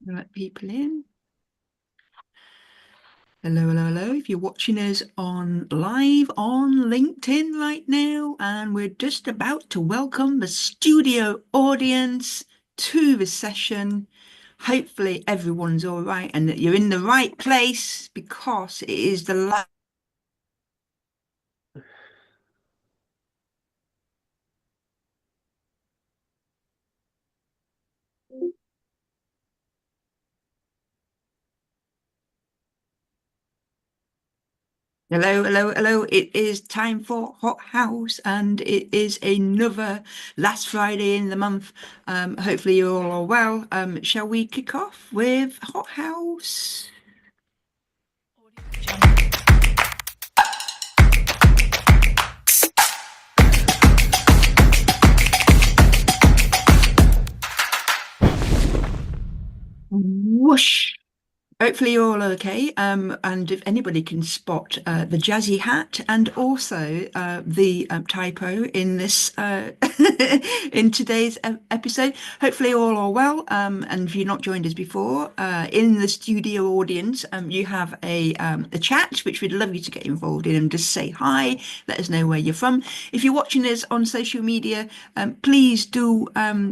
Let people in. Hello, hello, hello. If you're watching us on live on LinkedIn right now, and we're just about to welcome the studio audience to the session. Hopefully everyone's all right and that you're in the right place because it is the last. Hello, hello, hello. It is time for Hot House, and it is another last Friday in the month. Hopefully, you all are well. Shall we kick off with Hot House? Whoosh. Hopefully you're all okay. And if anybody can spot the jazzy hat and also the typo in this in today's episode, hopefully all are well. And if you've not joined us before, in the studio audience, you have a chat which we'd love you to get involved in and just say hi. Let us know where you're from. If you're watching us on social media, please do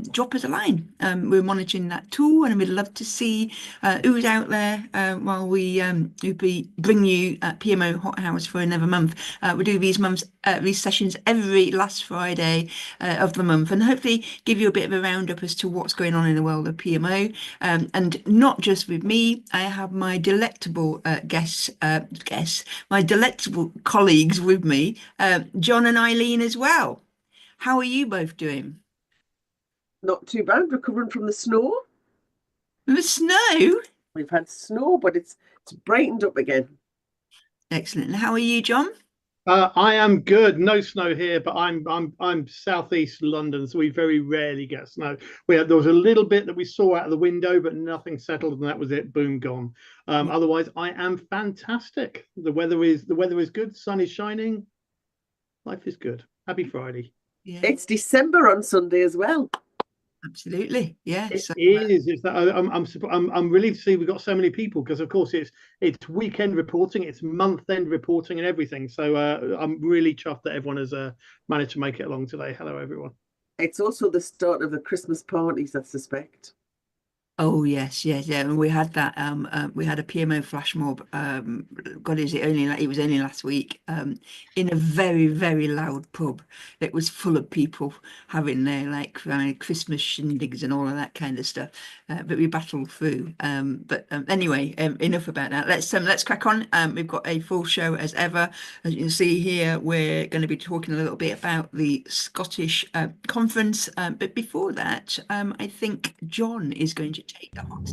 drop us a line. We're monitoring that tool, and we'd love to see who's out there while we bring you PMO Hot House for another month. We do these sessions every last Friday of the month, and hopefully give you a bit of a roundup as to what's going on in the world of PMO. And not just with me, I have my delectable my delectable colleagues with me, John and Eileen as well. How are you both doing? Not too bad, recovering from the snow. The snow? We've had snow, but it's brightened up again. Excellent. And how are you, John? I am good. No snow here, but I'm southeast London, so we very rarely get snow. There was a little bit that we saw out of the window, but nothing settled, and that was it. Boom, gone. Otherwise, I am fantastic. The weather is good. Sun is shining. Life is good. Happy Friday. Yeah. It's December on Sunday as well. Absolutely, yeah. It is. It's that I'm relieved to see we've got so many people because, of course, it's weekend reporting, it's month end reporting, and everything. So I'm really chuffed that everyone has managed to make it along today. Hello, everyone. It's also the start of the Christmas parties, I suspect. Oh yes, yes, yeah. And we had that. We had a PMO flash mob. God, it was only last week. In a very, very loud pub. It was full of people having their Christmas shindigs and all of that kind of stuff. But we battled through. Anyway, enough about that. Let's crack on. We've got a full show as ever. As you can see here, we're going to be talking a little bit about the Scottish conference. But before that, I think John is going to take the hot.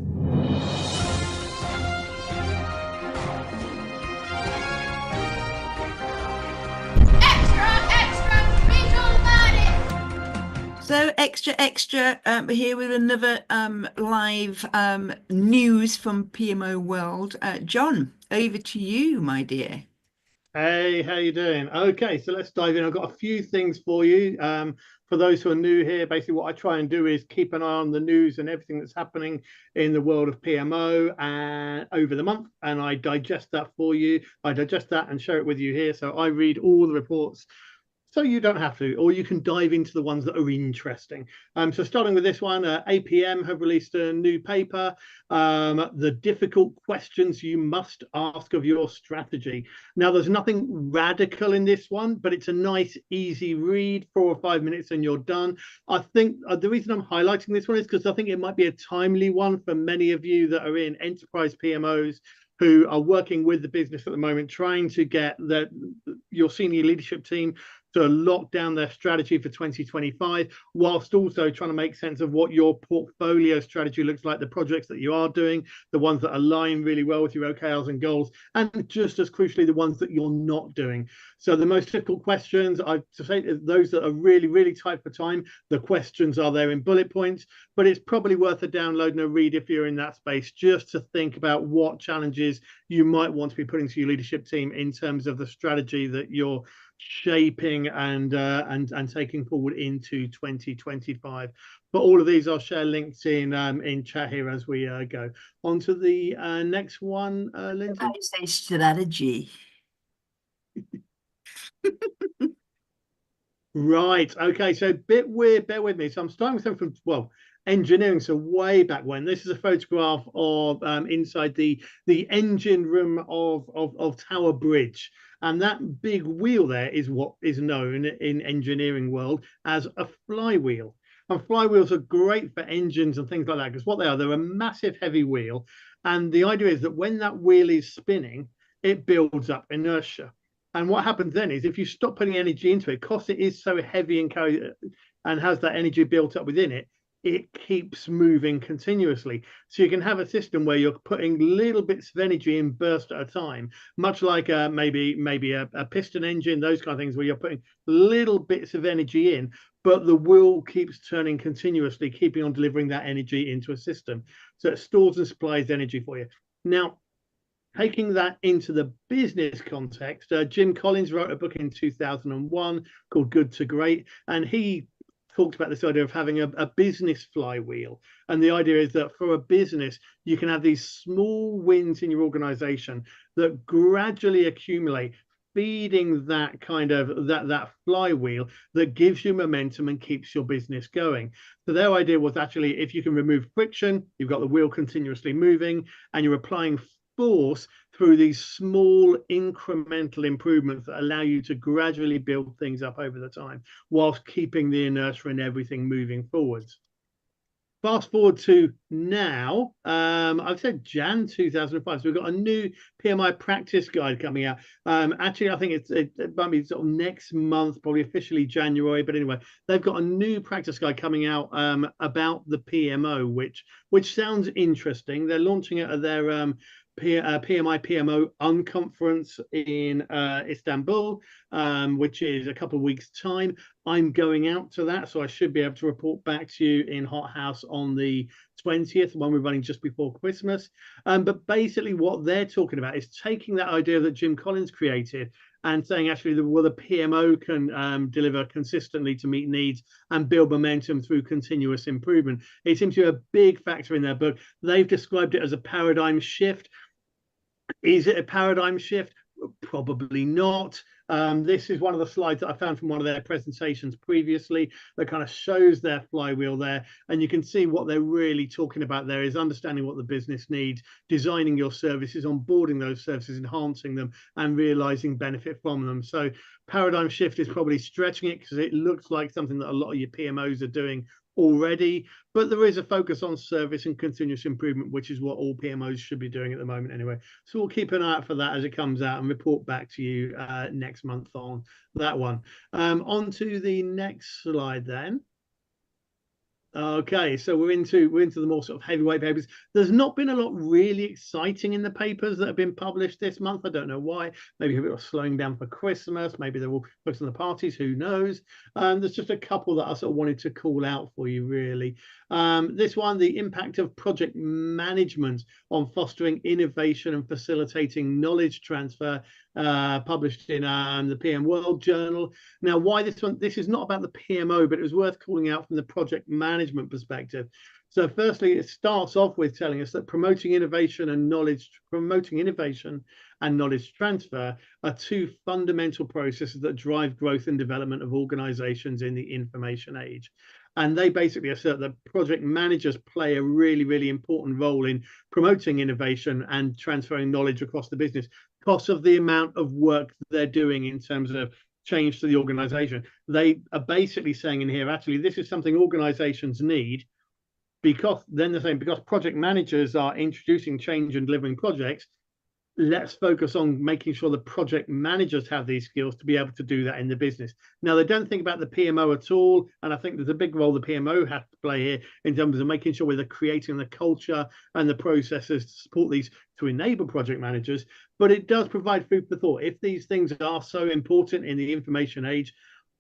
So extra, we're here with another live news from PMO World. John, over to you, my dear. Hey, how you doing? Okay, so let's dive in. I've got a few things for you. For those who are new here, basically what I try and do is keep an eye on the news and everything that's happening in the world of PMO and over the month, and I digest that for you. I digest that and share it with you here. So I read all the reports, so you don't have to, or you can dive into the ones that are interesting. So starting with this one, APM have released a new paper, the difficult questions you must ask of your strategy. Now, there's nothing radical in this one, but it's a nice, easy read, 4 or 5 minutes and you're done. I think the reason I'm highlighting this one is because I think it might be a timely one for many of you that are in enterprise PMOs who are working with the business at the moment, trying to get your senior leadership team to lock down their strategy for 2025, whilst also trying to make sense of what your portfolio strategy looks like, the projects that you are doing, the ones that align really well with your OKRs and goals, and just as crucially, the ones that you're not doing. So the most difficult questions, I to say those that are really, really tight for time, the questions are there in bullet points, but it's probably worth a download and a read if you're in that space, just to think about what challenges you might want to be putting to your leadership team in terms of the strategy that you're shaping and taking forward into 2025. But all of these I'll share links in chat here as we go on to the next one. Lindsay, I say strategy. right, okay, so a bit weird, bear with me. So I'm starting with something from, well, engineering, so way back when. This is a photograph of inside the engine room of Tower Bridge, and that big wheel there is what is known in engineering world as a flywheel. And flywheels are great for engines and things like that, because what they are, they're a massive heavy wheel, and the idea is that when that wheel is spinning, it builds up inertia. And what happens then is if you stop putting energy into it, because it is so heavy and has that energy built up within it, it keeps moving continuously. So you can have a system where you're putting little bits of energy in burst at a time, much like maybe a piston engine, those kind of things, where you're putting little bits of energy in, but the wheel keeps turning continuously, keeping on delivering that energy into a system. So it stores and supplies energy for you. Now, taking that into the business context, Jim Collins wrote a book in 2001 called Good to Great, and he talked about this idea of having a business flywheel. And the idea is that for a business, you can have these small wins in your organization that gradually accumulate, feeding that kind of that flywheel that gives you momentum and keeps your business going. So their idea was actually, if you can remove friction, you've got the wheel continuously moving, and you're applying force through these small incremental improvements that allow you to gradually build things up over the time whilst keeping the inertia and everything moving forwards. Fast forward to now, I've said Jan 2005. So we've got a new PMI practice guide coming out. Actually, I think it might be sort of next month, probably officially January. But anyway, they've got a new practice guide coming out about the PMO, which sounds interesting. They're launching it at their PMI PMO Unconference in Istanbul, which is a couple of weeks' time. I'm going out to that, so I should be able to report back to you in HotHouse on the 20th, when we're running just before Christmas. But basically what they're talking about is taking that idea that Jim Collins created and saying, actually, the PMO can deliver consistently to meet needs and build momentum through continuous improvement. It seems to be a big factor in their book. They've described it as a paradigm shift. Is it a paradigm shift? Probably not. This is one of the slides that I found from one of their presentations previously that kind of shows their flywheel there. And you can see what they're really talking about there is understanding what the business needs, designing your services, onboarding those services, enhancing them, and realizing benefit from them. So paradigm shift is probably stretching it, because it looks like something that a lot of your PMOs are doing already, but there is a focus on service and continuous improvement, which is what all PMOs should be doing at the moment anyway. So we'll keep an eye out for that as it comes out and report back to you next month on that one. On to the next slide then. Okay, so we're into the more sort of heavyweight papers. There's not been a lot really exciting in the papers that have been published this month. I don't know why. Maybe a bit of slowing down for Christmas. Maybe they're all focused on the parties. Who knows? There's just a couple that I sort of wanted to call out for you, really. This one, the impact of project management on fostering innovation and facilitating knowledge transfer, published in the PM World Journal. Now, why this one? This is not about the PMO, but it was worth calling out from the project management perspective. So firstly, it starts off with telling us that promoting innovation and knowledge transfer are two fundamental processes that drive growth and development of organizations in the information age. And they basically assert that project managers play a really, really important role in promoting innovation and transferring knowledge across the business because of the amount of work they're doing in terms of change to the organization. They are basically saying in here, actually, this is something organizations need, because then they're saying, because project managers are introducing change and delivering projects, let's focus on making sure the project managers have these skills to be able to do that in the business. Now, they don't think about the PMO at all, and I think there's a big role the PMO has to play here in terms of making sure we're creating the culture and the processes to support these, to enable project managers. But it does provide food for thought. If these things are so important in the information age,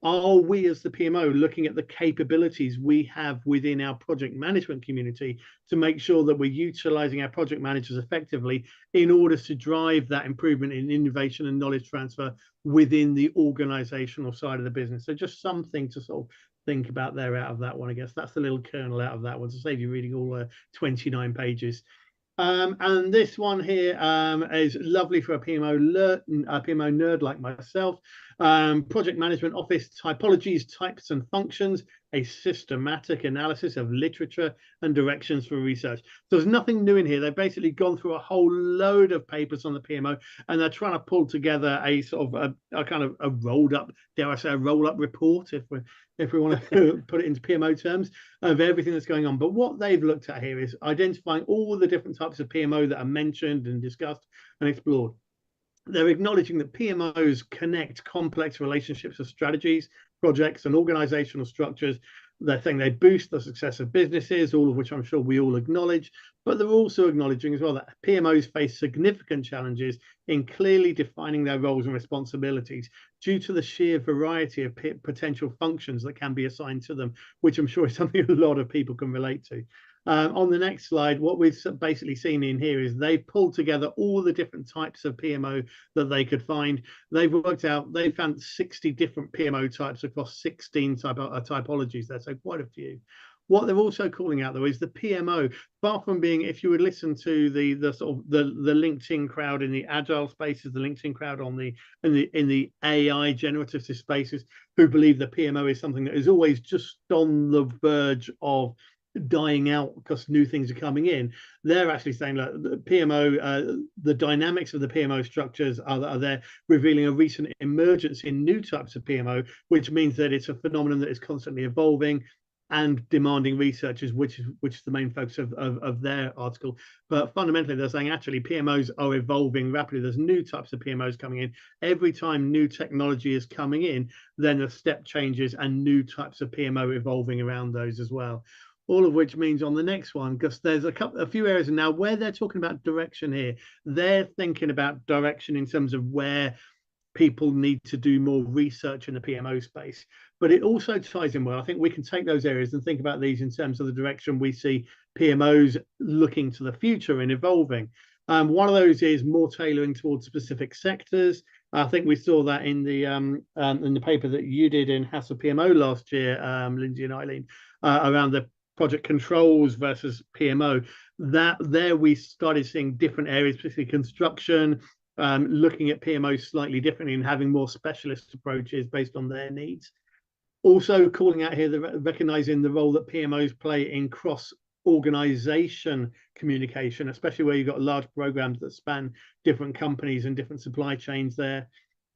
are we as the PMO looking at the capabilities we have within our project management community to make sure that we're utilizing our project managers effectively in order to drive that improvement in innovation and knowledge transfer within the organizational side of the business? So just something to sort of think about there out of that one. I guess that's the little kernel out of that one to save you reading all 29 pages. And this one here is lovely for a PMO nerd like myself. Project management office typologies, types and functions, a systematic analysis of literature and directions for research. So there's nothing new in here. They've basically gone through a whole load of papers on the PMO, and they're trying to pull together a sort of a kind of a rolled up, dare I say, a roll up report, if we want to put it into PMO terms, of everything that's going on. But what they've looked at here is identifying all the different types of PMO that are mentioned and discussed and explored. They're acknowledging that PMOs connect complex relationships of strategies, projects, and organizational structures. They're saying they boost the success of businesses, all of which I'm sure we all acknowledge. But they're also acknowledging as well that PMOs face significant challenges in clearly defining their roles and responsibilities due to the sheer variety of potential functions that can be assigned to them, which I'm sure is something a lot of people can relate to. On the next slide, what we've basically seen in here is they pulled together all the different types of PMO that they could find. They've worked out, they found 60 different PMO types across 16 typologies there, so quite a few. What they're also calling out, though, is the PMO, far from being, if you would listen to the sort of the LinkedIn crowd in the agile spaces, the LinkedIn crowd on in the AI generative spaces, who believe the PMO is something that is always just on the verge of dying out because new things are coming in. They're actually saying that the PMO, the dynamics of the PMO structures are there, revealing a recent emergence in new types of PMO, which means that it's a phenomenon that is constantly evolving and demanding researchers, which is the main focus of their article. But fundamentally, they're saying actually PMOs are evolving rapidly. There's new types of PMOs coming in. Every time new technology is coming in, then the step changes and new types of PMO evolving around those as well. All of which means on the next one, because there's a few areas now where they're talking about direction here, they're thinking about direction in terms of where people need to do more research in the PMO space. But it also ties in well. I think we can take those areas and think about these in terms of the direction we see PMOs looking to the future and evolving. One of those is more tailoring towards specific sectors. I think we saw that in the paper that you did in Hassel PMO last year, Lindsay and Eileen, around the project controls versus PMO. That there we started seeing different areas, particularly construction, looking at PMOs slightly differently and having more specialist approaches based on their needs. Also calling out here, recognizing the role that PMOs play in cross-organization communication, especially where you've got large programs that span different companies and different supply chains there.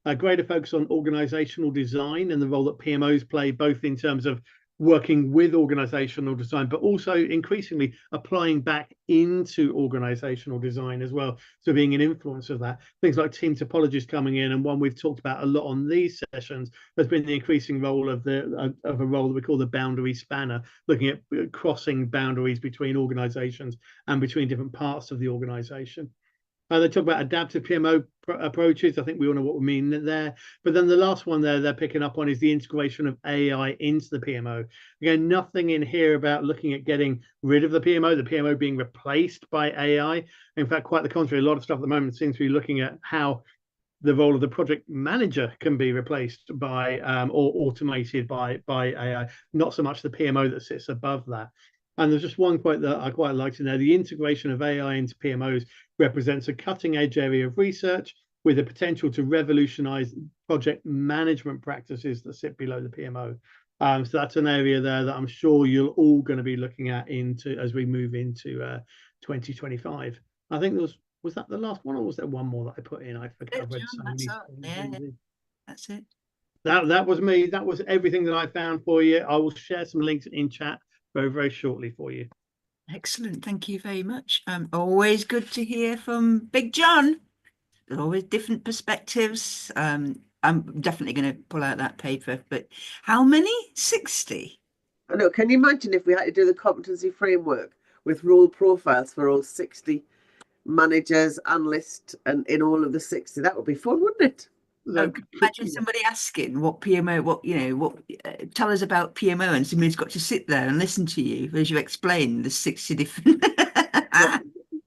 A greater focus on organizational design and the role that PMOs play, both in terms of working with organizational design, but also increasingly applying back into organizational design as well. So being an influence of that. Things like team topologies coming in, and one we've talked about a lot on these sessions has been the increasing role of a role that we call the boundary spanner, looking at crossing boundaries between organizations and between different parts of the organization. They talk about adaptive PMO approaches. I think we all know what we mean there. But then the last one there they're picking up on is the integration of AI into the PMO. Again, nothing in here about looking at getting rid of the PMO being replaced by AI. In fact, quite the contrary, a lot of stuff at the moment seems to be looking at how the role of the project manager can be replaced by or automated by AI, not so much the PMO that sits above that. And there's just one quote that I quite liked in there. The integration of AI into PMOs represents a cutting edge area of research with the potential to revolutionize project management practices that sit below the PMO. So that's an area there that I'm sure you're all going to be looking at as we move into 2025. I think was that the last one, or was there one more that I put in? I forget. I've read so many. Yeah, that's it. That was me. That was everything that I found for you. I will share some links in chat very, very shortly for you. Excellent. Thank you very much. Always good to hear from Big John. There's always different perspectives. I'm definitely going to pull out that paper, but how many? 60? I know. Can you imagine if we had to do the competency framework with role profiles for all 60 managers, analysts, and in all of the 60? That would be fun, wouldn't it? Oh, imagine somebody asking what PMO, tell us about PMO, and somebody's got to sit there and listen to you as you explain the 60 different.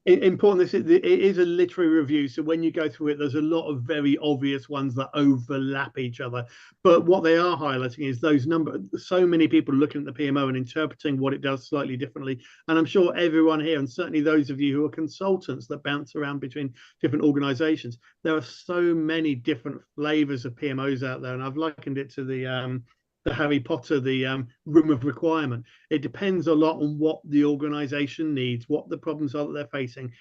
Important, it is a literary review, so when you go through it, there's a lot of very obvious ones that overlap each other, but what they are highlighting is those so many people looking at the PMO and interpreting what it does slightly differently. And I'm sure everyone here, and certainly those of you who are consultants that bounce around between different organizations, there are so many different flavors of PMOs out there, and I've likened it to the Harry Potter, the room of requirement. It depends a lot on what the organization needs, what the problems are that they're facing,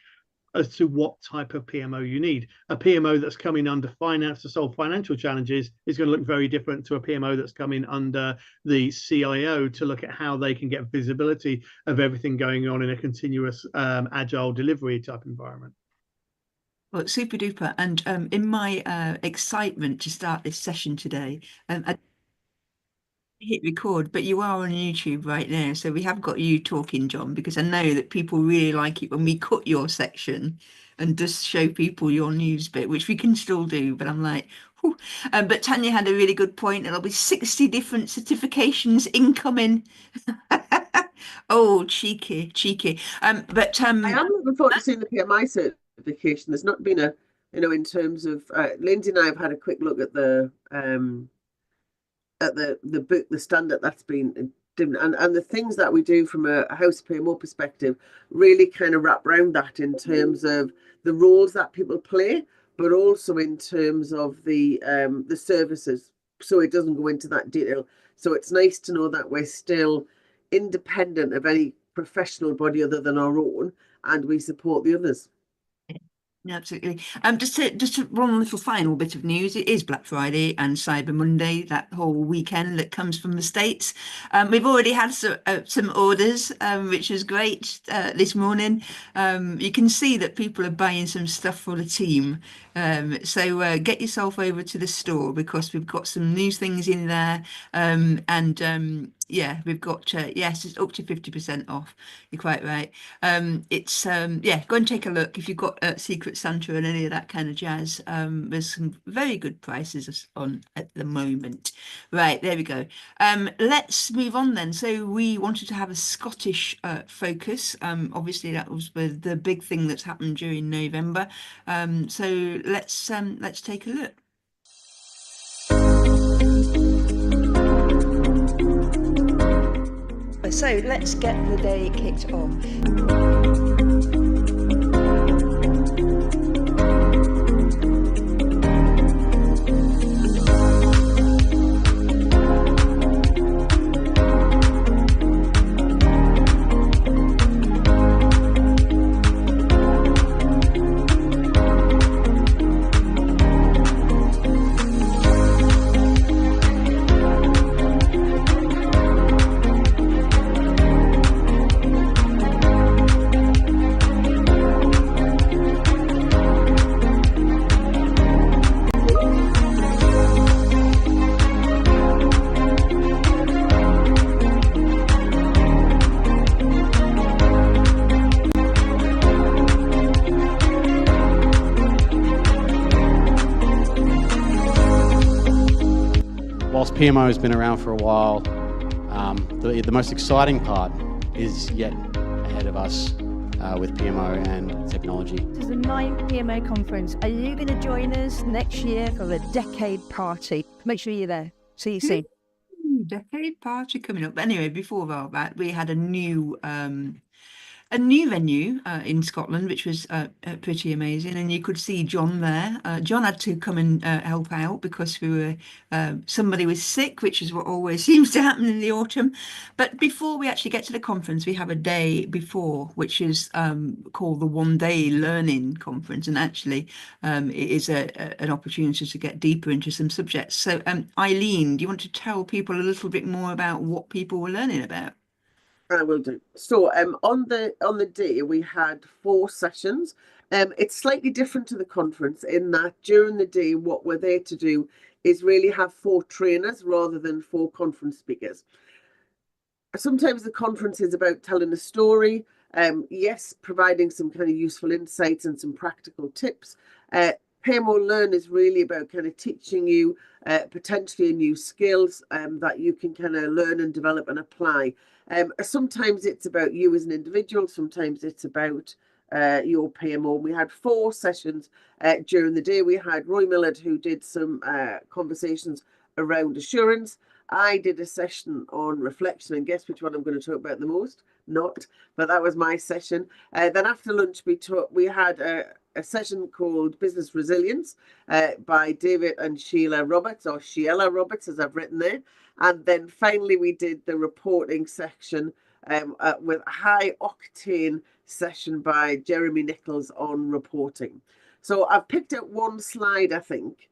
as to what type of PMO you need. A PMO that's coming under finance to solve financial challenges is going to look very different to a PMO that's coming under the CIO to look at how they can get visibility of everything going on in a continuous agile delivery type environment. Well, super duper. And in my excitement to start this session today, I hit record, but you are on YouTube right now, so we have got you talking, John, because I know that people really like it when we cut your section and just show people your news bit, which we can still do, but I'm like, whew. But Tanya had a really good point. There'll be 60 different certifications incoming. Oh, cheeky. I am looking forward to seeing the PMI certification. There's not been in terms of Lindsay and I have had a quick look at the book, the standard that's been different, and the things that we do from a house PMO perspective really kind of wrap around that in terms of the roles that people play, but also in terms of the services. So it doesn't go into that detail. So it's nice to know that we're still independent of any professional body other than our own, and we support the others. Yeah, absolutely. Just to run a little final bit of news, it is Black Friday and Cyber Monday, that whole weekend that comes from the States. We've already had some orders, which is great this morning. You can see that people are buying some stuff for the team. So get yourself over to the store because we've got some new things in there. Yeah, we've got yes, it's up to 50% off. You're quite right. Yeah, go and take a look if you've got Secret Santa and any of that kind of jazz. There's some very good prices on at the moment. Right, there we go. Let's move on then. So we wanted to have a Scottish focus. Obviously that was the big thing that's happened during November. So let's take a look. So let's get the day kicked off. Whilst PMO has been around for a while, the most exciting part is yet ahead of us with PMO and technology. This is the 9th PMO Conference. Are you going to join us next year for the decade party? Make sure you're there. See you soon. Decade party coming up. Anyway, before all that, we had a new venue in Scotland, which was pretty amazing. And you could see John there. John had to come and help out because somebody was sick, which is what always seems to happen in the autumn. But before we actually get to the conference, we have a day before, which is called the One Day Learning Conference. And actually, it is an opportunity to get deeper into some subjects. So Eileen, do you want to tell people a little bit more about what people were learning about? I will do. So on the day we had 4 sessions. It's slightly different to the conference in that during the day what we're there to do is really have 4 trainers rather than 4 conference speakers. Sometimes the conference is about telling a story, yes, providing some kind of useful insights and some practical tips. PMO Learn is really about kind of teaching you potentially new skills that you can kind of learn and develop and apply. Sometimes it's about you as an individual, sometimes it's about your PMO. We had 4 sessions during the day. We had Roy Millard, who did some conversations around assurance. I did a session on reflection, and guess which one I'm going to talk about the most? Not, but that was my session. Then after lunch, we had a session called Business Resilience by David and Sheila Roberts, or Sheila Roberts, as I've written there. And then finally, we did the reporting section with a high octane session by Jeremy Nichols on reporting. So I've picked out one slide, I think,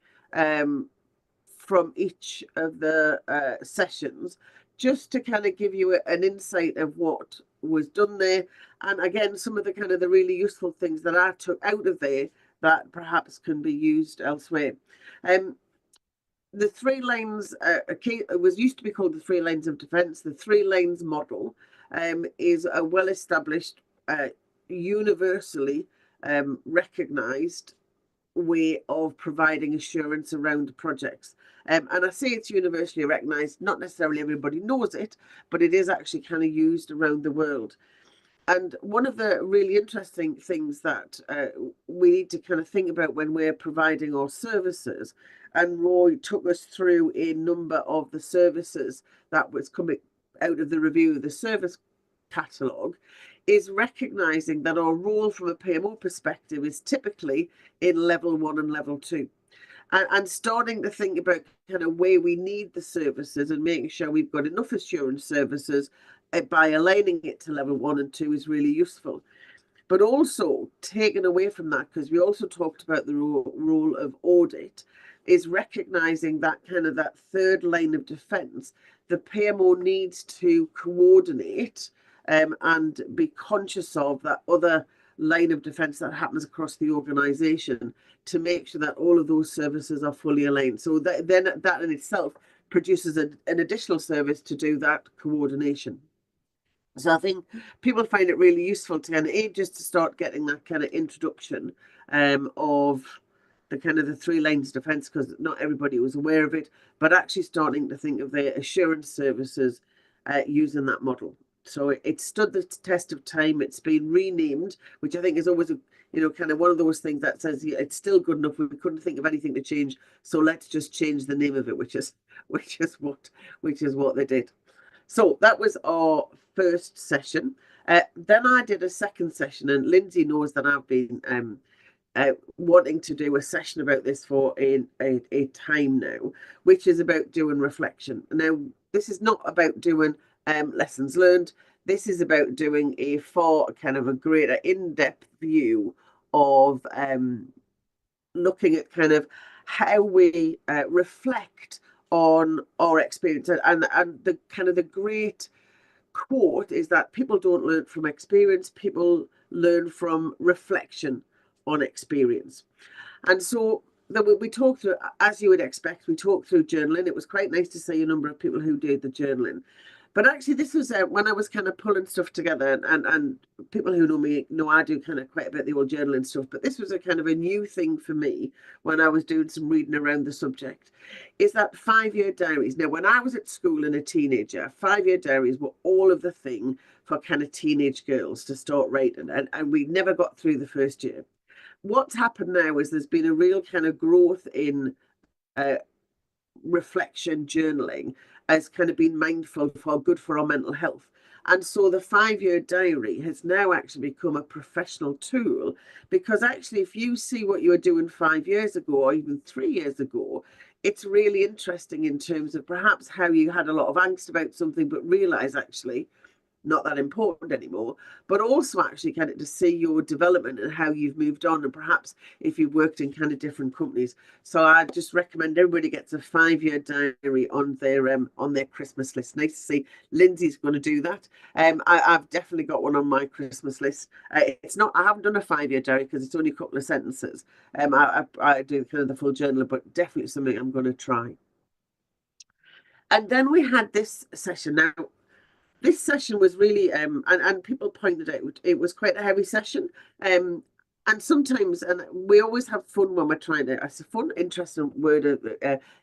from each of the sessions, just to kind of give you an insight of what was done there. And again, some of the kind of the really useful things that I took out of there that perhaps can be used elsewhere. The 3 lanes, it was used to be called the 3 lanes of defence. The 3 lanes model is a well-established, universally recognised way of providing assurance around projects. And I say it's universally recognised, not necessarily everybody knows it, but it is actually kind of used around the world. And one of the really interesting things that we need to kind of think about when we're providing our services, and Roy took us through a number of the services that was coming out of the review of the service catalogue, is recognising that our role from a PMO perspective is typically in level 1 and level 2. And starting to think about kind of where we need the services and making sure we've got enough assurance services by aligning it to level 1 and 2 is really useful. But also taken away from that, because we also talked about the role of audit, is recognising that kind of that 3rd line of defence. The PMO needs to coordinate and be conscious of that other line of defence that happens across the organisation to make sure that all of those services are fully aligned. So then that in itself produces an additional service to do that coordination. So I think people find it really useful to kind of just to start getting that kind of introduction of the kind of the 3 lines of defence, because not everybody was aware of it, but actually starting to think of their assurance services using that model. So it stood the test of time. It's been renamed, which I think is always kind of one of those things that says it's still good enough. We couldn't think of anything to change, so let's just change the name of it, which is what they did. So that was our first session. Then I did a second session, and Lindsay knows that I've been wanting to do a session about this for a time now, which is about doing reflection. Now, this is not about doing lessons learned. This is about doing a far kind of a greater in-depth view of looking at kind of how we reflect on our experience. And the kind of the great quote is that people don't learn from experience, people learn from reflection on experience. And so we talked through, as you would expect, we talked through journaling. It was quite nice to see a number of people who did the journaling. But actually, this was when I was kind of pulling stuff together, and people who know me know I do kind of quite a bit of the old journaling stuff. But this was a kind of a new thing for me when I was doing some reading around the subject, is that 5-year diaries. Now, when I was at school and a teenager, 5-year diaries were all of the thing for kind of teenage girls to start writing, and we never got through the first year. What's happened now is there's been a real kind of growth in reflection journaling as kind of being mindful for good for our mental health. And so the 5-year diary has now actually become a professional tool, because actually if you see what you were doing 5 years ago or even 3 years ago, it's really interesting in terms of perhaps how you had a lot of angst about something but realize actually not that important anymore, but also actually kind of to see your development and how you've moved on, and perhaps if you've worked in kind of different companies. So I just recommend everybody gets a 5-year diary on their Christmas list. Nice to see Lindsay's going to do that. I've definitely got one on my Christmas list. I haven't done a 5-year diary because it's only a couple of sentences. I do kind of the full journal, but definitely something I'm going to try. And then we had this session. Now, this session was really, and people pointed out, it was quite a heavy session. And sometimes, and we always have fun when we're trying to, it's a fun, interesting word,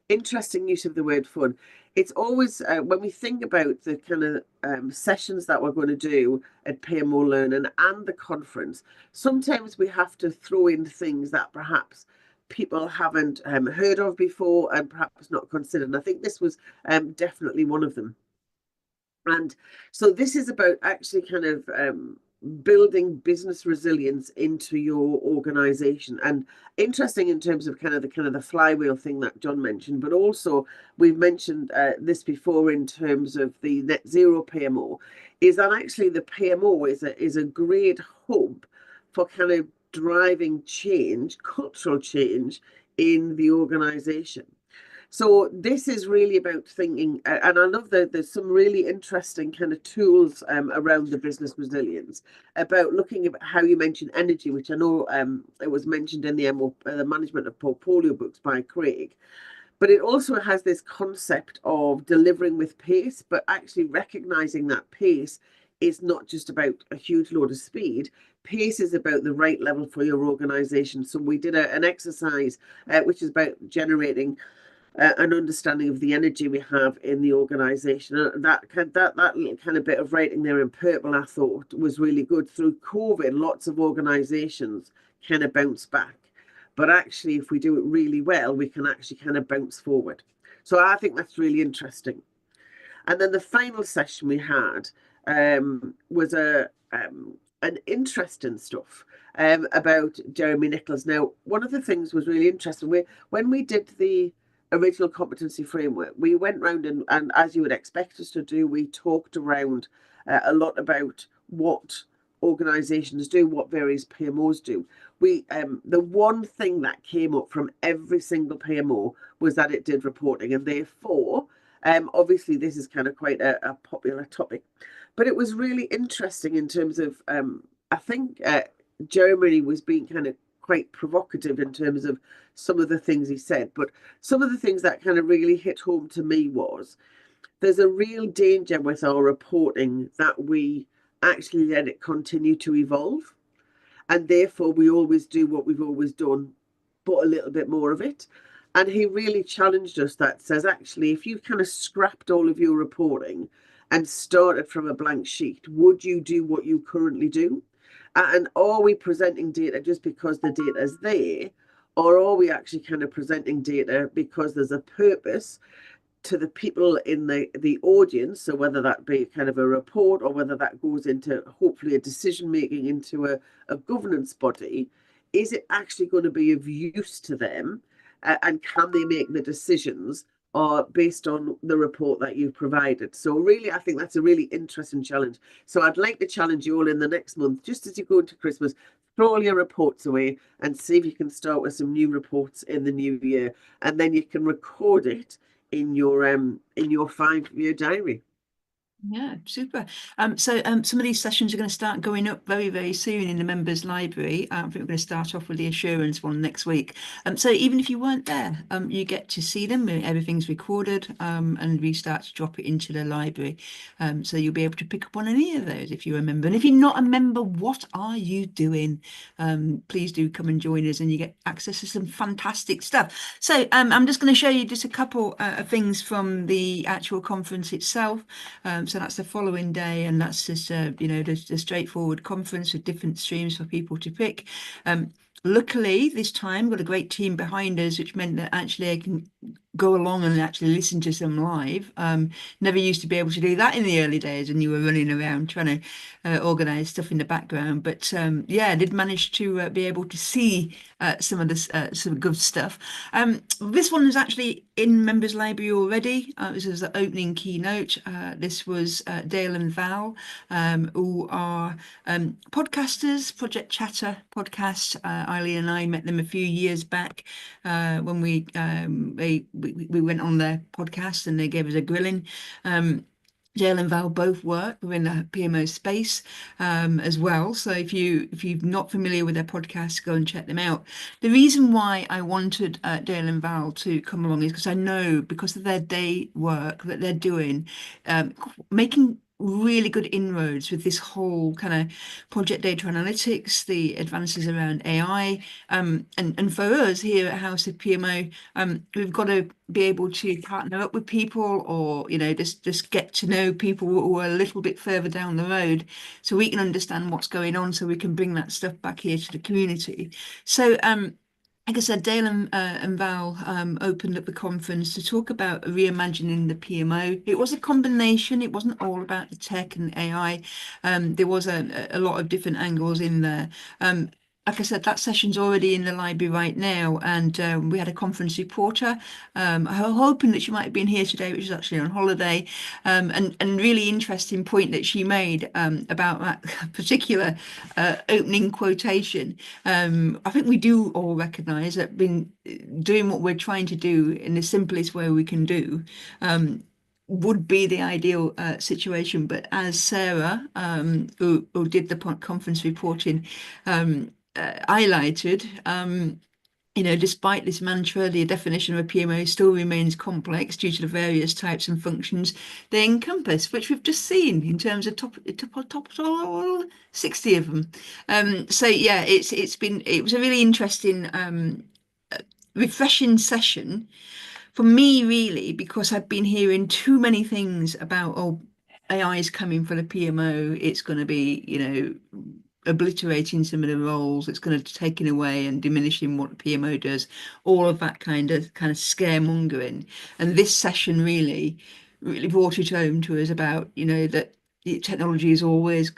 interesting use of the word fun. It's always, when we think about the kind of sessions that we're going to do at PMO Learning and the conference, sometimes we have to throw in things that perhaps people haven't heard of before and perhaps not considered. And I think this was definitely one of them. And so this is about actually kind of building business resilience into your organization. And interesting in terms of kind of the flywheel thing that John mentioned, but also we've mentioned this before in terms of the net zero PMO, is that actually the PMO is a great hub for kind of driving change, cultural change in the organization. So this is really about thinking, and I love that there's some really interesting kind of tools around the business resilience, about looking at how you mentioned energy, which I know it was mentioned in the management of portfolio books by Craig. But it also has this concept of delivering with pace, but actually recognizing that pace is not just about a huge load of speed. Pace is about the right level for your organization. So we did an exercise which is about generating an understanding of the energy we have in the organization. And that little kind of bit of writing there in purple, I thought was really good. Through COVID, lots of organizations kind of bounce back. But actually, if we do it really well, we can actually kind of bounce forward. So I think that's really interesting. And then the final session we had was an interesting stuff about Jeremy Nichols. Now, one of the things was really interesting. When we did the original competency framework, we went round and as you would expect us to do, we talked around a lot about what organizations do, what various PMOs do. The one thing that came up from every single PMO was that it did reporting, and therefore obviously this is kind of quite a popular topic, but it was really interesting in terms of I think Jeremy was being kind of quite provocative in terms of some of the things he said, but some of the things that kind of really hit home to me was there's a real danger with our reporting that we actually let it continue to evolve, and therefore we always do what we've always done, but a little bit more of it. And he really challenged us that says, actually, if you kind of scrapped all of your reporting and started from a blank sheet, would you do what you currently do? And are we presenting data just because the data is there? Or are we actually kind of presenting data because there's a purpose to the people in the audience? So whether that be kind of a report or whether that goes into hopefully a decision making into a governance body, is it actually going to be of use to them? And can they make the decisions based on the report that you've provided? So really, I think that's a really interesting challenge. So I'd like to challenge you all in the next month, just as you go into Christmas, throw all your reports away and see if you can start with some new reports in the new year, and then you can record it in your 5-year diary. Yeah, super. So some of these sessions are going to start going up very, very soon in the members' library. I think we're going to start off with the assurance one next week. So even if you weren't there, you get to see them. Everything's recorded, and we start to drop it into the library. So you'll be able to pick up on any of those if you're a member. And if you're not a member, what are you doing? Please do come and join us, and you get access to some fantastic stuff. So I'm just going to show you just a couple of things from the actual conference itself. So that's the following day, and that's just the straightforward conference with different streams for people to pick. Luckily, this time we've got a great team behind us, which meant that actually I can go along and actually listen to some live. Never used to be able to do that in the early days, and you were running around trying to organise stuff in the background. But yeah, I did manage to be able to see some of this some good stuff. This one is actually in members' library already. This is the opening keynote. This was Dale and Val, who are podcasters, Project Chatter podcast. Eileen and I met them a few years back when we went on their podcast, and they gave us a grilling. Dale and Val both work within the PMO space as well. So if you're not familiar with their podcast, go and check them out. The reason why I wanted Dale and Val to come along is because I know, because of their day work that they're doing, making really good inroads with this whole kind of project data analytics, the advances around AI. And for us here at House of PMO, we've got to be able to partner up with people, or, you know, just get to know people who are a little bit further down the road, so we can understand what's going on, so we can bring that stuff back here to the community. So like I said, Dale and Val opened up the conference to talk about reimagining the PMO. It was a combination. It wasn't all about the tech and AI. There was a lot of different angles in there. Like I said, that session's already in the library right now, and we had a conference reporter. I'm hoping that she might have been here today, which is actually on holiday. And really interesting point that she made about that particular opening quotation. I think we do all recognise that being doing what we're trying to do in the simplest way we can do would be the ideal situation. But as Sarah, who did the conference reporting, highlighted, you know, despite this mantra, the definition of a PMO still remains complex due to the various types and functions they encompass, which we've just seen in terms of top 60 of them. So yeah, it was a really interesting, refreshing session for me, really, because I've been hearing too many things about, oh, AI is coming for the PMO. It's going to be, you know, obliterating some of the roles. It's going to taking away and diminishing what the PMO does. All of that kind of scaremongering. And this session really brought it home to us about, you know, that technology is always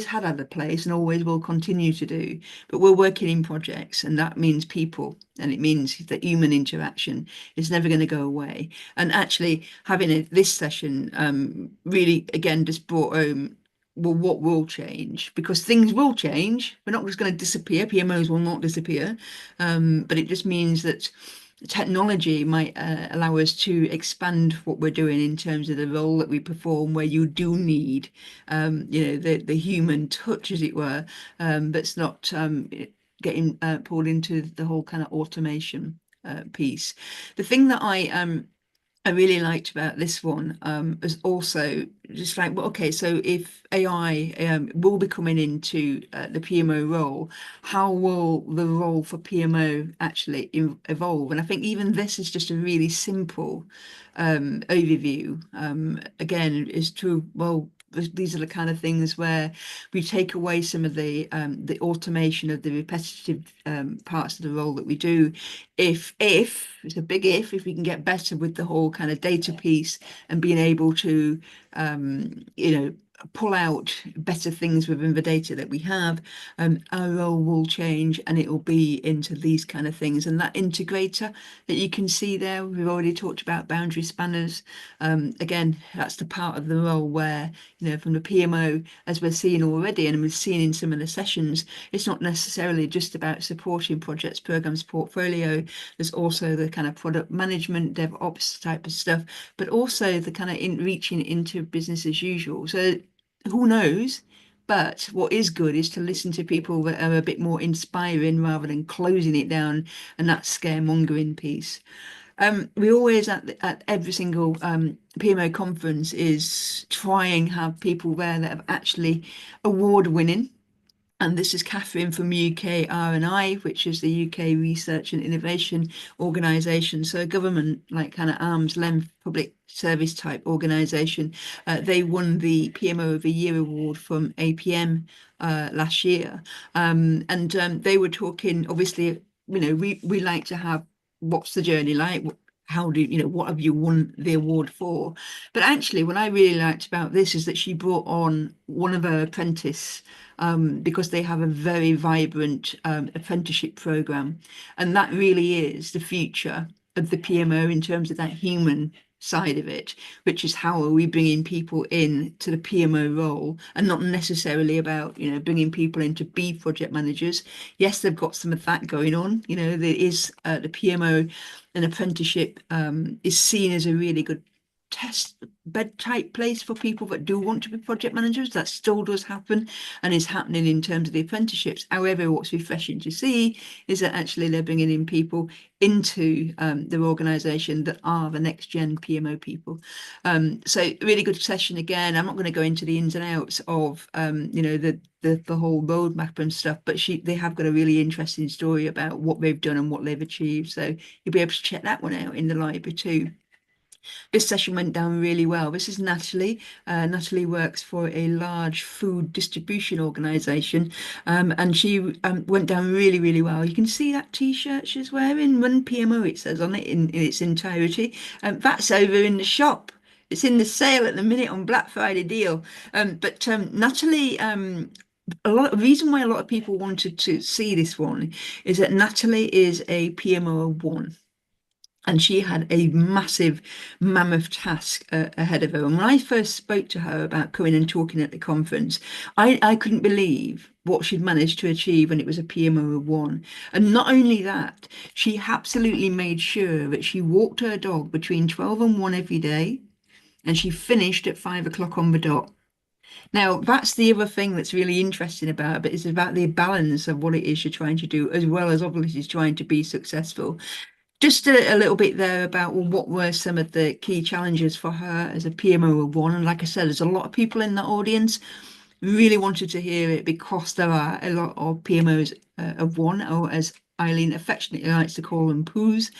had had a place and always will continue to do, but we're working in projects, and that means people, and it means that human interaction is never going to go away. And actually having this session really again just brought home, well, what will change, because things will change. We're not just going to disappear. PMOs will not disappear, but it just means that technology might allow us to expand what we're doing in terms of the role that we perform, where you do need, you know, the human touch, as it were, that's not getting pulled into the whole kind of automation piece. The thing that I really liked about this one is also just like, well, okay, so if AI will be coming into the PMO role, how will the role for PMO actually evolve? And I think even this is just a really simple overview. Again, is to, well, these are the kind of things where we take away some of the automation of the repetitive parts of the role that we do. If it's a big if we can get better with the whole kind of data piece and being able to you know, pull out better things within the data that we have, our role will change, and it will be into these kind of things. And that integrator that you can see there, we've already talked about boundary spanners. Again, that's the part of the role where, you know, from the PMO, as we're seeing already, and we've seen in some of the sessions, it's not necessarily just about supporting projects, programs, portfolio. There's also the kind of product management, DevOps type of stuff, but also the kind of reaching into business as usual. So who knows? But what is good is to listen to people that are a bit more inspiring rather than closing it down, and that scaremongering piece. We always at every single PMO conference is try and have people there that have actually award winning. And this is Catherine from UK R&I, which is the UK Research and Innovation Organisation. So a government, like kind of arm's length public service type organisation. They won the PMO of the Year award from APM last year. And they were talking, obviously, you know, we like to have, what's the journey like? How do you know, what have you won the award for? But actually, what I really liked about this is that she brought on one of her apprentice, because they have a very vibrant apprenticeship program, and that really is the future of the PMO in terms of that human side of it, which is how are we bringing people in to the PMO role, and not necessarily about, you know, bringing people in to be project managers. Yes, they've got some of that going on. You know, there is the PMO, an apprenticeship is seen as a really good test bed type place for people that do want to be project managers. That still does happen and is happening in terms of the apprenticeships. However, what's refreshing to see is that actually they're bringing in people into their organisation that are the next gen PMO people. So really good session again. I'm not going to go into the ins and outs of the whole roadmap and stuff, but they have got a really interesting story about what they've done and what they've achieved. So you'll be able to check that one out in the library too. This session went down really well. This is Natalie. Natalie works for a large food distribution organisation, and she went down really, really well. You can see that T-shirt she's wearing, Run PMO, it says on it in its entirety. That's over in the shop. It's in the sale at the minute on Black Friday deal. But Natalie, the reason why a lot of people wanted to see this one is that Natalie is a PMO 1. And she had a massive, mammoth task ahead of her. And when I first spoke to her about coming and talking at the conference, I couldn't believe what she'd managed to achieve when it was a PMO 1. And not only that, she absolutely made sure that she walked her dog between 12 and 1 every day, and she finished at 5 o'clock on the dot. Now, that's the other thing that's really interesting about it, is about the balance of what it is you're trying to do, as well as obviously trying to be successful. Just a little bit there about, well, what were some of the key challenges for her as a PMO of 1. And like I said, there's a lot of people in the audience really wanted to hear it because there are a lot of PMOs of 1, or as Eileen affectionately likes to call them, poos.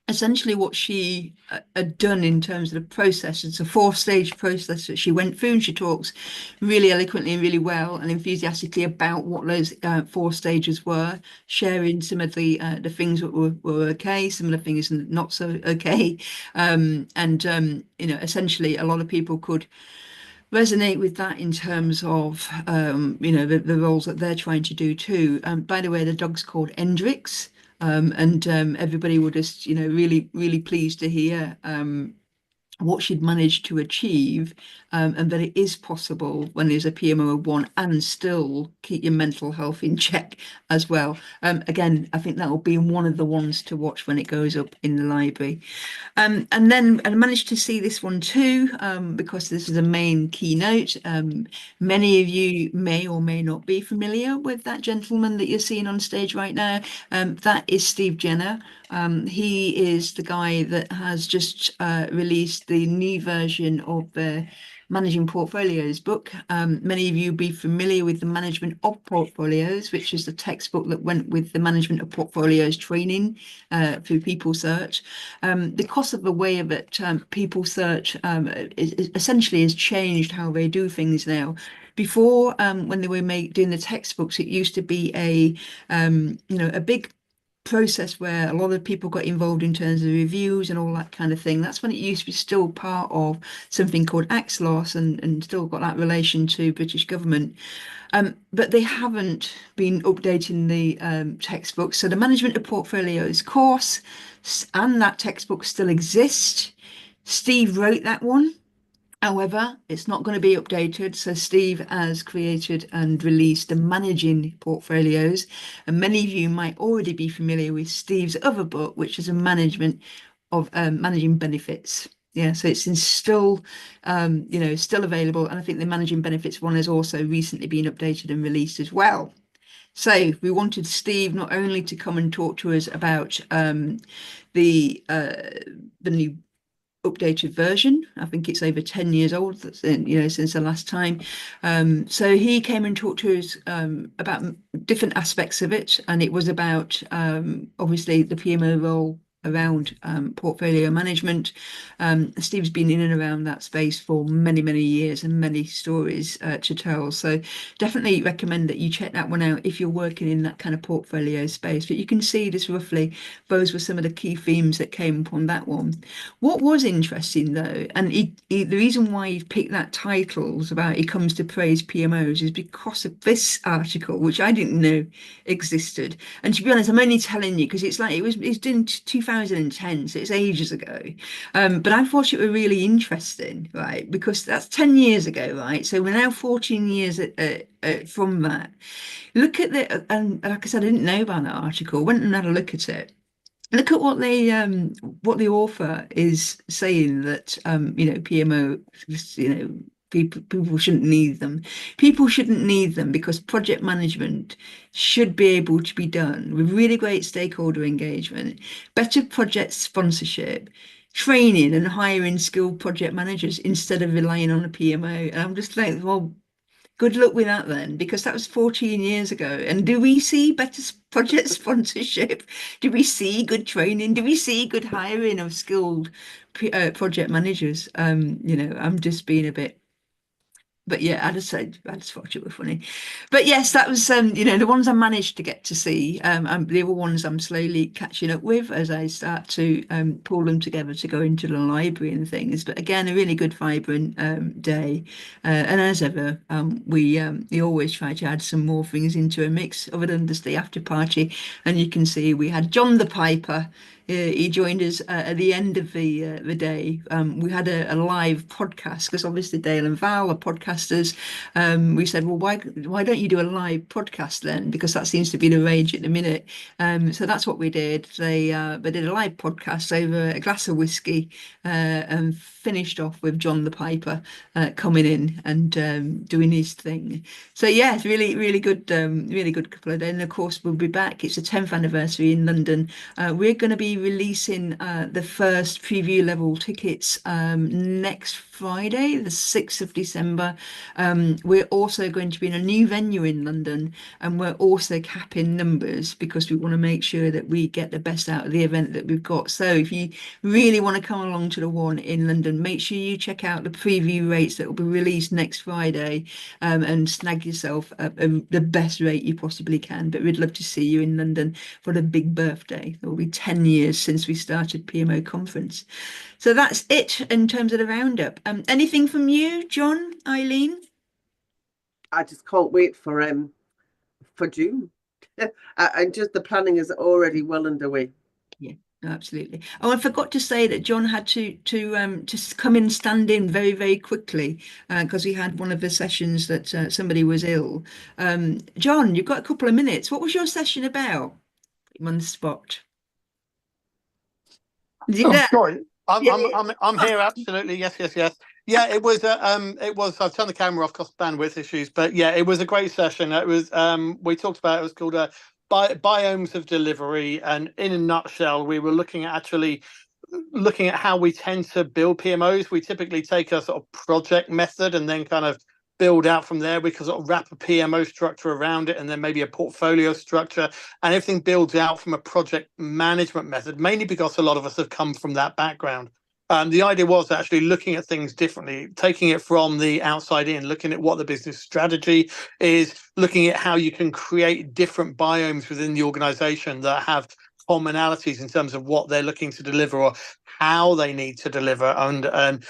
Essentially what she had done in terms of the process, it's a 4-stage process that she went through, and she talks really eloquently and really well and enthusiastically about what those 4 stages were, sharing some of the things that were okay, some of the things not so okay. Essentially a lot of people could resonate with that in terms of the roles that they're trying to do too. By the way, the dog's called Hendrix. Everybody were just, really, really pleased to hear what she'd managed to achieve, and that it is possible when there's a PMO of 1 and still keep your mental health in check as well. Again, I think that will be one of the ones to watch when it goes up in the library. And then I managed to see this one too, because this is a main keynote. Many of you may or may not be familiar with that gentleman that you're seeing on stage right now. That is Steve Jenner. He is the guy that has just released the new version of the Managing Portfolios book. Many of you will be familiar with the Management of Portfolios, which is the textbook that went with the Management of Portfolios training through People Search. Because of the way that People Search essentially has changed how they do things now. Before, when they were doing the textbooks, it used to be a big process where a lot of people got involved in terms of reviews and all that kind of thing. That's when it used to be still part of something called AXLOS and still got that relation to British government. But they haven't been updating the textbooks. So the Management of Portfolios course and that textbook still exist. Steve wrote that one. However, it's not going to be updated. So Steve has created and released the Managing Portfolios. And many of you might already be familiar with Steve's other book, which is a management of managing benefits. Yeah, so it's still, still available. And I think the Managing Benefits one has also recently been updated and released as well. So we wanted Steve not only to come and talk to us about the new updated version. I think it's over 10 years old, since the last time. So he came and talked to us about different aspects of it, and it was about obviously the PMO role around portfolio management. Steve's been in and around that space for many, many years and many stories to tell. So definitely recommend that you check that one out if you're working in that kind of portfolio space. But you can see just roughly, those were some of the key themes that came upon that one. What was interesting though, and the reason why he picked that title was about He Comes to Praise PMOs, is because of this article, which I didn't know existed. And to be honest, I'm only telling you because it's done 2010, so it's ages ago. But I thought it were really interesting, right? Because that's 10 years ago, right? So we're now 14 years from that. Look at and like I said, I didn't know about that article. Went and had a look at it. Look at what the author is saying, that PMO, people shouldn't need them. People shouldn't need them because project management should be able to be done with really great stakeholder engagement, better project sponsorship, training and hiring skilled project managers instead of relying on a PMO. And I'm just like, well, good luck with that then, because that was 14 years ago. And do we see better project sponsorship? Do we see good training? Do we see good hiring of skilled project managers? I'm just being a bit, but yeah, I just thought it was funny. But yes, that was the ones I managed to get to see. The other ones I'm slowly catching up with as I start to pull them together to go into the library and things. But again, a really good, vibrant day. And as ever, we always try to add some more things into a mix other than just the after party. And you can see we had John the Piper. He joined us at the end of the day. We had a live podcast because obviously Dale and Val are podcasters. We said, well, why don't you do a live podcast then? Because that seems to be the rage at the minute. So that's what we did. They did a live podcast over a glass of whiskey and finished off with John the Piper coming in and doing his thing. So yeah, it's really good, really good couple of days. And of course, we'll be back. It's the 10th anniversary in London. We're going to be releasing the first preview level tickets next Friday, the 6th of December. We're also going to be in a new venue in London, and we're also capping numbers because we want to make sure that we get the best out of the event that we've got. So if you really want to come along to the one in London, make sure you check out the preview rates that will be released next Friday and snag yourself the best rate you possibly can. But we'd love to see you in London for the big birthday. It will be 10 years since we started PMO Conference. So that's it in terms of the roundup. Anything from you, John, Eileen? I just can't wait for June. And just the planning is already well underway. Yeah, absolutely. Oh, I forgot to say that John had to just come in and stand in very, very quickly because we had one of the sessions that somebody was ill. John, you've got a couple of minutes. What was your session about? I'm on the spot. Sorry. Yeah. I'm here. Absolutely. Yes. Yeah, it was. I've turned the camera off because of bandwidth issues, but yeah, it was a great session. It was. We talked about. It was called biomes of delivery, and in a nutshell, we were looking at how we tend to build PMOs. We typically take a sort of project method and then kind of build out from there. We can sort of wrap a PMO structure around it and then maybe a portfolio structure, and everything builds out from a project management method, mainly because a lot of us have come from that background. The idea was actually looking at things differently, taking it from the outside in, looking at what the business strategy is, looking at how you can create different biomes within the organization that have commonalities in terms of what they're looking to deliver or how they need to deliver, and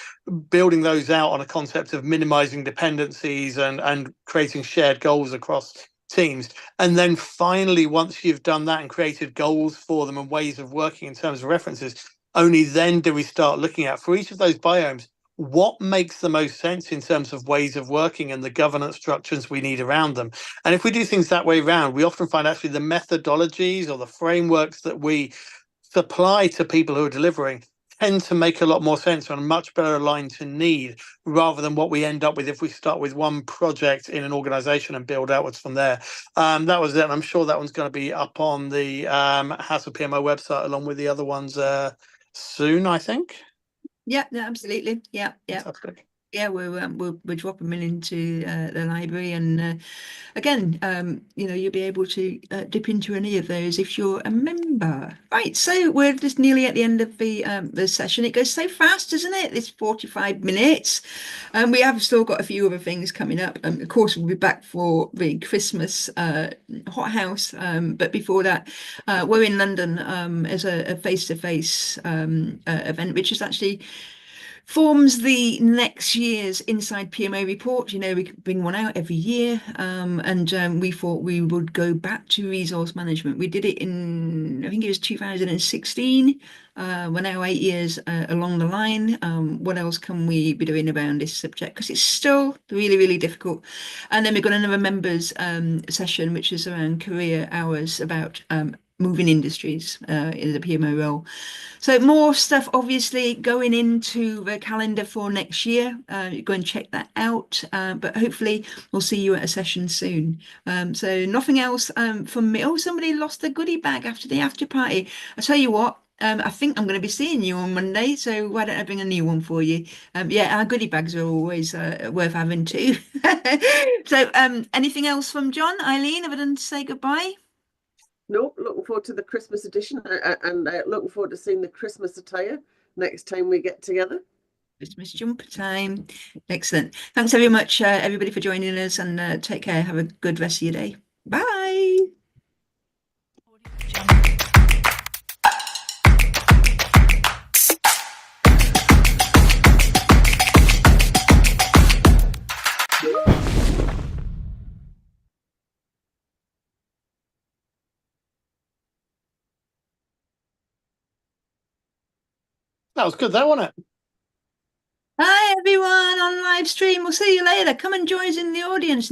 building those out on a concept of minimizing dependencies and creating shared goals across teams. And then finally, once you've done that and created goals for them and ways of working in terms of references, only then do we start looking at, for each of those biomes, what makes the most sense in terms of ways of working and the governance structures we need around them. And if we do things that way around, we often find actually the methodologies or the frameworks that we supply to people who are delivering tend to make a lot more sense and much better aligned to need, rather than what we end up with if we start with one project in an organization and build outwards from there. That was it. And I'm sure that one's going to be up on the House of PMO website along with the other ones soon, I think. Yeah, absolutely. Yeah. Fantastic. Yeah, we'll drop them into the library, and again, you'll be able to dip into any of those if you're a member. Right, so we're just nearly at the end of the session. It goes so fast, doesn't it? It's 45 minutes, and we have still got a few other things coming up. Of course, we'll be back for the Christmas HotHouse, but before that, we're in London as a face-to-face event, which is actually forms the next year's Inside PMO report. We bring one out every year, and we thought we would go back to resource management. We did it in, I think it was 2016. We're now 8 years along the line. What else can we be doing around this subject? Because it's still really, really difficult. And then we've got another members session, which is around career hours, about moving industries in the PMO role. So more stuff obviously going into the calendar for next year. Go and check that out. But hopefully we'll see you at a session soon. So nothing else from me. Oh, somebody lost a goodie bag after the after party. I tell you what, I think I'm going to be seeing you on Monday, so why don't I bring a new one for you? Yeah, our goodie bags are always worth having too. So anything else from John, Eileen, other than to say goodbye? No, looking forward to the Christmas edition and looking forward to seeing the Christmas attire next time we get together. Christmas jumper time. Excellent. Thanks very much, everybody, for joining us, and take care. Have a good rest of your day. Bye. That was good, though, wasn't it? Hi, everyone on live stream. We'll see you later. Come and join us in the audience.